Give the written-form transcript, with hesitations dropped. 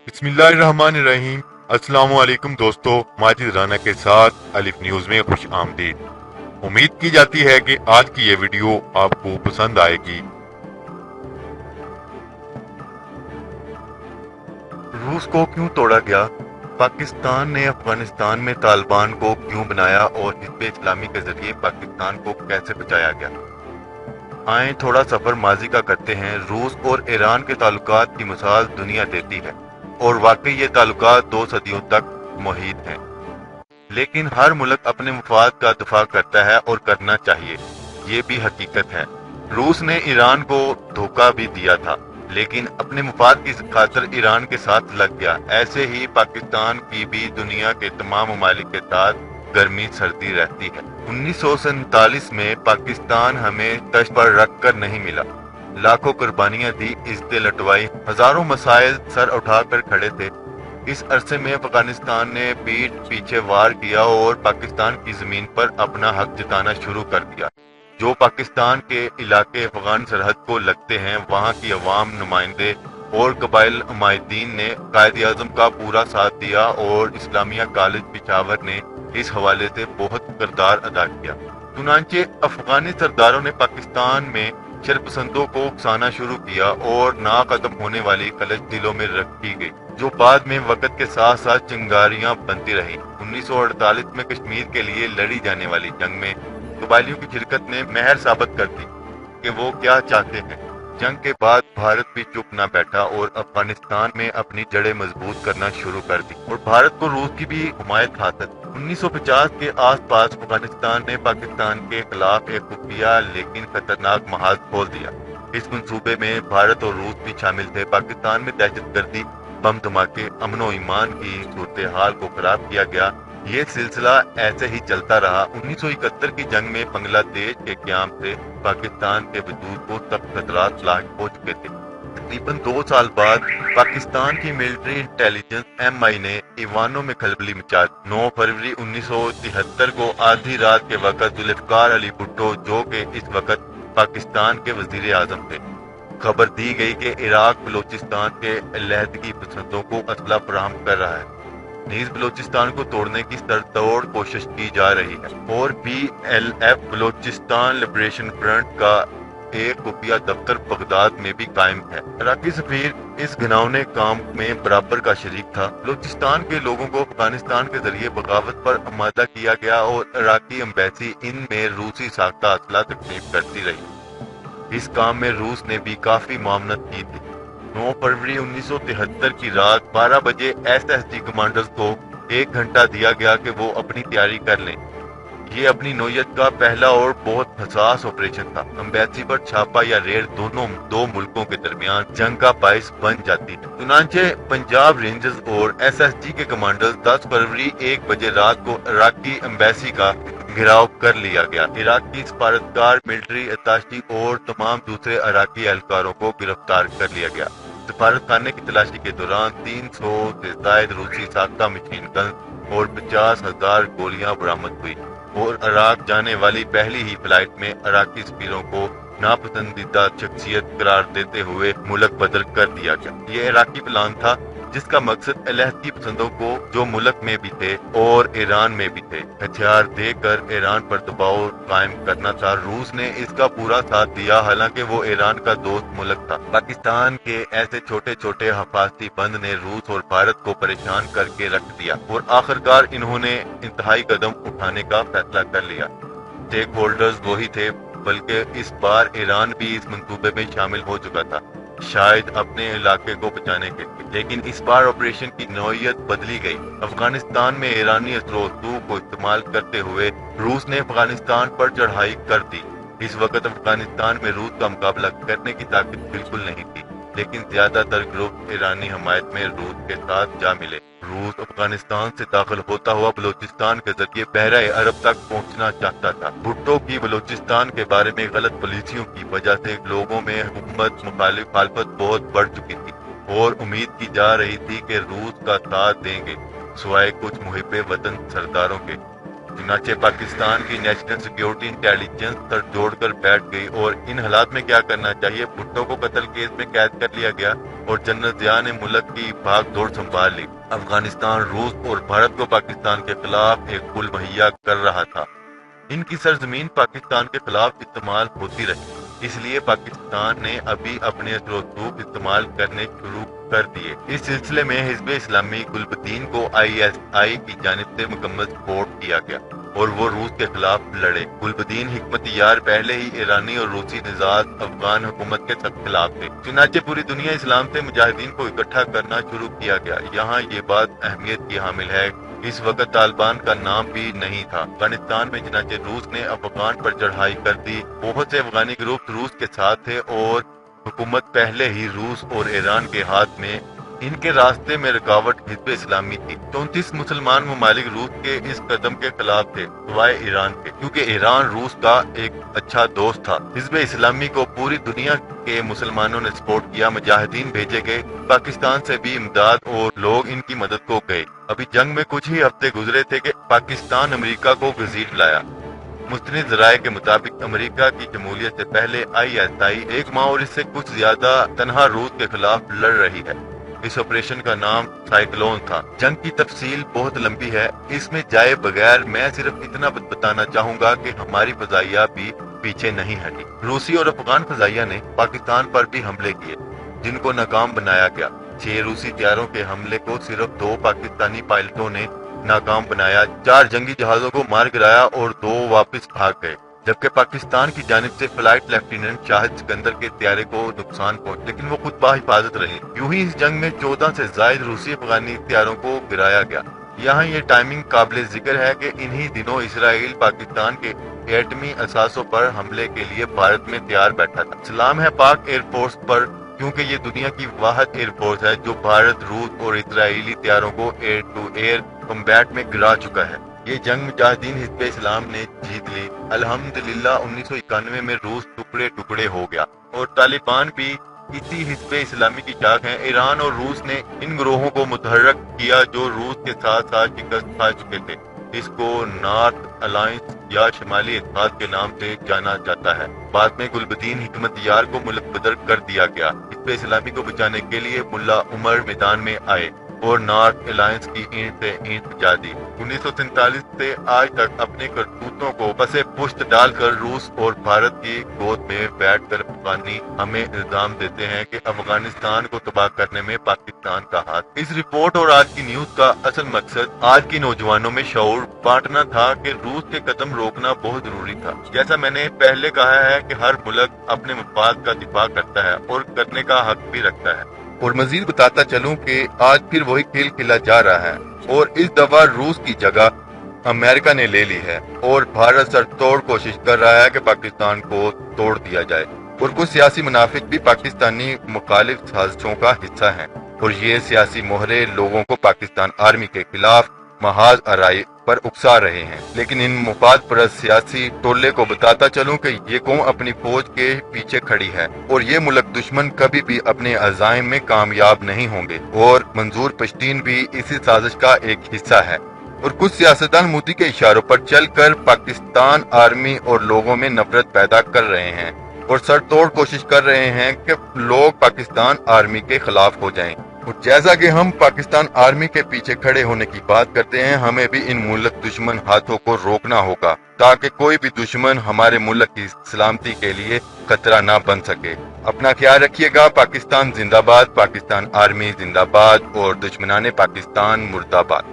بسم اللہ الرحمن الرحیم۔ السلام علیکم دوستو، ماجد رانا کے ساتھ الف نیوز میں خوش آمدید۔ امید کی جاتی ہے کہ آج کی یہ ویڈیو آپ کو پسند آئے گی۔ روس کو کیوں توڑا گیا؟ پاکستان نے افغانستان میں طالبان کو کیوں بنایا اور حزب اسلامی کے ذریعے پاکستان کو کیسے بچایا گیا؟ آئیں تھوڑا سفر ماضی کا کرتے ہیں۔ روس اور ایران کے تعلقات کی مثال دنیا دیتی ہے اور واقعی یہ تعلقات 2 صدیوں تک محیط ہیں، لیکن ہر ملک اپنے مفاد کا دفاع کرتا ہے اور کرنا چاہیے، یہ بھی حقیقت ہے۔ روس نے ایران کو دھوکہ بھی دیا تھا، لیکن اپنے مفاد کی خاطر ایران کے ساتھ لگ گیا۔ ایسے ہی پاکستان کی بھی دنیا کے تمام ممالک کے ساتھ گرمی سردی رہتی ہے۔ 1947 میں پاکستان ہمیں تشت پر رکھ کر نہیں ملا، لاکھوں قربانیاں دی، عزتیں لٹوائی، ہزاروں مسائل سر اٹھا کر کھڑے تھے۔ اس عرصے میں افغانستان نے پیٹھ پیچھے وار کیا اور پاکستان کی زمین پر اپنا حق جتانا شروع کر دیا۔ جو پاکستان کے علاقے افغان سرحد کو لگتے ہیں، وہاں کی عوام، نمائندے اور قبائل عمائدین نے قائد اعظم کا پورا ساتھ دیا اور اسلامیہ کالج پشاور نے اس حوالے سے بہت کردار ادا کیا۔ چنانچہ افغانی سرداروں نے پاکستان میں شرپسندوں کو اکسانا شروع کیا اور نا ختم ہونے والی خلش دلوں میں رکھی گئی، جو بعد میں وقت کے ساتھ ساتھ چنگاریاں بنتی رہیں۔ 1948 میں کشمیر کے لیے لڑی جانے والی جنگ میں قبائلیوں کی شرکت نے مہر ثابت کر دی کہ وہ کیا چاہتے ہیں۔ جنگ کے بعد بھارت بھی چپ نہ بیٹھا اور افغانستان میں اپنی جڑیں مضبوط کرنا شروع کر دی اور بھارت کو روس کی بھی حمایت حاصل۔ 1950 کے آس پاس افغانستان نے پاکستان کے خلاف ایک خفیہ لیکن خطرناک محاذ کھول دیا۔ اس منصوبے میں بھارت اور روس بھی شامل تھے۔ پاکستان میں دہشت گردی، بم دھماکے، امن و ایمان کی صورتحال کو خراب کیا گیا۔ یہ سلسلہ ایسے ہی چلتا رہا۔ 1971 کی جنگ میں بنگلہ دیش کے قیام سے پاکستان کے وجود کو سخت خطرات لاحق ہو چکے تھے۔ تقریباً 2 سال بعد پاکستان کی ملٹری انٹیلیجنس ایم آئی نے ایوانوں میں کھلبلی مچا دی۔ 9 فروری 1973 کو آدھی رات کے وقت ذوالفقار علی بھٹو، جو کہ اس وقت پاکستان کے وزیر اعظم تھے، خبر دی گئی کہ عراق بلوچستان کے علیحدگی پسندوں کو اسلحہ فراہم کر رہا ہے، نیز بلوچستان کو توڑنے کی سرتوڑ کوشش کی جا رہی ہے، اور B L F Balochistan liberation front کا ایک خفیہ دفتر بغداد میں بھی قائم ہے۔ عراقی سفیر اس گھناؤنے کام میں برابر کا شریک تھا۔ بلوچستان کے لوگوں کو افغانستان کے ذریعے بغاوت پر آمادہ کیا گیا اور عراقی ایمبیسی ان میں روسی ساختہ اسلحہ تقسیم کرتی رہی۔ اس کام میں روس نے بھی کافی معاونت کی تھی۔ 9 فروری 1973 کی رات 12 بجے ایس ایس جی کمانڈرز کو 1 گھنٹہ دیا گیا کہ وہ اپنی تیاری کر لیں۔ یہ اپنی نوعیت کا پہلا اور بہت حساس آپریشن تھا۔ امبیسی پر چھاپا یا ریڈ دو ملکوں کے درمیان جنگ کا باعث بن جاتی ہے۔ چنانچہ پنجاب رینجرز اور ایس ایس جی کے کمانڈرز 10 فروری 1 بجے رات کو عراقی امبیسی کا گھیراؤ کر لیا گیا۔ عراق کی سفارتکار، ملٹری اتاشی اور تمام دوسرے عراقی اہلکاروں کو گرفتار کر لیا گیا۔ سفارت خانے کی تلاشی کے دوران 300 سے زائد روسی ساختہ مشین گنز اور 50,000 گولیاں برآمد ہوئی اور عراق جانے والی پہلی ہی فلائٹ میں عراقی سفیروں کو ناپسندیدہ شخصیت قرار دیتے ہوئے ملک بدل کر دیا گیا۔ یہ عراقی پلان تھا جس کا مقصد علیحدگی پسندوں کو، جو ملک میں بھی تھے اور ایران میں بھی تھے، ہتھیار دے کر ایران پر دباؤ قائم کرنا تھا۔ روس نے اس کا پورا ساتھ دیا، حالانکہ وہ ایران کا دوست ملک تھا۔ پاکستان کے ایسے چھوٹے چھوٹے حفاظتی بند نے روس اور بھارت کو پریشان کر کے رکھ دیا اور آخرکار انہوں نے انتہائی قدم اٹھانے کا فیصلہ کر لیا۔ اسٹیک ہولڈرز وہی تھے، بلکہ اس بار ایران بھی اس منصوبے میں شامل ہو چکا تھا، شاید اپنے علاقے کو بچانے کے لیے، لیکن اس بار آپریشن کی نوعیت بدلی گئی۔ افغانستان میں ایرانی اثر و رسوخ کو استعمال کرتے ہوئے روس نے افغانستان پر چڑھائی کر دی۔ اس وقت افغانستان میں روس کا مقابلہ کرنے کی طاقت بالکل نہیں تھی، لیکن زیادہ تر گروپ ایرانی حمایت میں روس کے ساتھ جا ملے۔ روس افغانستان سے داخل ہوتا ہوا بلوچستان کے ذریعے بحیرہ عرب تک پہنچنا چاہتا تھا۔ بھٹو کی بلوچستان کے بارے میں غلط پالیسیوں کی وجہ سے لوگوں میں حکومت مخالفت بہت بڑھ چکی تھی اور امید کی جا رہی تھی کہ روس کا ساتھ دیں گے، سوائے کچھ محب وطن سرداروں کے۔ चुनाचे पाकिस्तान की नेशनल सिक्योरिटी इंटेलिजेंस सर जोड़ कर बैठ गई और इन हालात में क्या करना चाहिए, भुट्टो को कत्ल केस में कैद कर लिया गया और जनरल जिया ने मुल्क की भाग दौड़ संभाल ली। अफगानिस्तान रूस और भारत को पाकिस्तान के खिलाफ एक पुल मुहैया कर रहा था। इनकी सरजमीन पाकिस्तान के खिलाफ इस्तेमाल होती रही, इसलिए पाकिस्तान ने अभी अपने असर-ओ-रसूख इस्तेमाल करने शुरू कर दिए। इस सिलसिले में हिज़्ब इस्लामी गुलबदीन को ISI की जानिब से मुकम्मल सपोर्ट किया गया और वो रूस के खिलाफ लड़े। गुलबदीन हिकमत-यार पहले ही ईरानी और रूसी निजात अफगान हुकूमत के सख्त खिलाफ थे। चुनाचे पूरी दुनिया इस्लाम से मुजाहिदीन को इकट्ठा करना शुरू किया गया। यहाँ ये बात अहमियत की हामिल है, इस वक्त तालिबान का नाम भी नहीं था। अफगानिस्तान में चुनाचे रूस ने अफगान पर चढ़ाई कर दी। बहुत से अफगानी ग्रुप रूस के साथ थे और हुकूमत पहले ही रूस और ईरान के हाथ में। इनके रास्ते में रुकावट हिज़्ब इस्लामी थी। 34 मुसलमान ममालिक रूस के इस कदम के खिलाफ थे सिवाय ईरान के, क्योंकि ईरान रूस का एक अच्छा दोस्त था। हिज़्ब इस्लामी को पूरी दुनिया के मुसलमानों ने सपोर्ट किया, मुजाहिदीन भेजे गए, पाकिस्तान से भी इमदाद और लोग इनकी मदद को गए। अभी जंग में कुछ ही हफ्ते गुजरे थे कि पाकिस्तान अमेरिका को घसीट लाया। मुस्तनिद ज़राए के मुताबिक अमेरिका की शमूलियत से पहले ISI एक माह और इससे कुछ ज्यादा तनहा रूस के खिलाफ लड़ रही है। इस ऑपरेशन का नाम साइक्लोन था। जंग की तफसील बहुत लंबी है, इसमें जाए बगैर मैं सिर्फ इतना बताना चाहूंगा कि हमारी फजाइया भी पीछे नहीं हटी। रूसी और अफगान फजाइया ने पाकिस्तान पर भी हमले किए, जिनको नाकाम बनाया गया। 6 रूसी तैयारों के हमले को सिर्फ 2 पाकिस्तानी पायलटों ने नाकाम बनाया, 4 जंगी जहाजों को मार गिराया और 2 वापस भाग गए। जबकि पाकिस्तान की जानिब से फ्लाइट लेफ्टिनेंट शाहिद सिकंदर के त्यारे को नुकसान पहुंचा, लेकिन वो खुद बाहिफाजत रहे। यूं ही इस जंग में 14 से जायद रूसी अफगानी त्यारों को गिराया गया। यहाँ ये टाइमिंग काबिल जिक्र है कि इन्हीं दिनों इसराइल पाकिस्तान के एटमी असासों पर हमले के लिए भारत में तैयार बैठा था। सलाम है पाक एयरफोर्स पर, क्योंकि ये दुनिया की वाहिद एयरफोर्स है जो भारत, रूस और इसराइली तैयारों को एयर टू एयर कॉम्बैट में गिरा चुका है। ये जंग मुजाहिदीन हिज़्ब इस्लाम ने जीत ली। अल्हम्दुलिल्लाह 1991 में रूस टुकड़े टुकड़े हो गया और तालिबान भी इसी हिज़्ब इस्लामी की शाख है। ईरान और रूस ने इन ग्रोहों को मुतहर्रिक किया जो रूस के साथ साथ शिकस्त खा चुके थे। इसको नॉर्थ अलायंस या शिमाली इत्तेहाद के नाम से जाना जाता है। बाद में गुलबदीन हिकमत-यार को मुल्क बदर कर दिया गया। हिज़्ब इस्लामी को बचाने के लिए मुल्ला उमर मैदान में आए और नॉर्थ अलायंस की ईंट से ईंट बजा दी। 1947 से आज तक अपने करतूतों को पसे पुश्त डालकर रूस और भारत की गोद में बैठकर अफगानी हमें इल्जाम देते हैं कि अफगानिस्तान को तबाह करने में पाकिस्तान का हाथ। इस रिपोर्ट और आज की न्यूज का असल मकसद आज के नौजवानों में शऊर बांटना था कि रूस के कदम रोकना बहुत जरूरी था। जैसा मैंने पहले कहा है कि हर मुल्क अपने मफाद का दिफा करता है और करने का हक भी रखता है। और मजीद बताता चलूं कि आज फिर वही खेल खेला जा रहा है और इस दफा रूस की जगह अमेरिका ने ले ली है और भारत सरतोड़ कोशिश कर रहा है कि पाकिस्तान को तोड़ दिया जाए। और कुछ सियासी मुनाफिक भी पाकिस्तानी मुखालिफ साजिशों का हिस्सा हैं और ये सियासी मोहरे लोगों को पाकिस्तान आर्मी के खिलाफ महाज आराई पर उकसा रहे हैं। लेकिन इन मुफाद परस्त सियासी टोले को बताता चलूं कि ये कौम अपनी फौज के पीछे खड़ी है और ये मुल्क दुश्मन कभी भी अपने अज़ाइम में कामयाब नहीं होंगे और मंजूर पश्तीन भी इसी साजिश का एक हिस्सा है। और कुछ सियासतदान मोदी के इशारों पर चलकर पाकिस्तान आर्मी और लोगों में नफरत पैदा कर रहे हैं और सरतोड़ कोशिश कर रहे हैं कि लोग पाकिस्तान आर्मी के खिलाफ हो जाएं। और जैसा कि हम पाकिस्तान आर्मी के पीछे खड़े होने की बात करते हैं, हमें भी इन मुल्क दुश्मन हाथों को रोकना होगा ताकि कोई भी दुश्मन हमारे मुल्क की सलामती के लिए खतरा ना बन सके। अपना ख्याल रखिएगा। पाकिस्तान जिंदाबाद, पाकिस्तान आर्मी जिंदाबाद और दुश्मनाने पाकिस्तान मुर्दाबाद।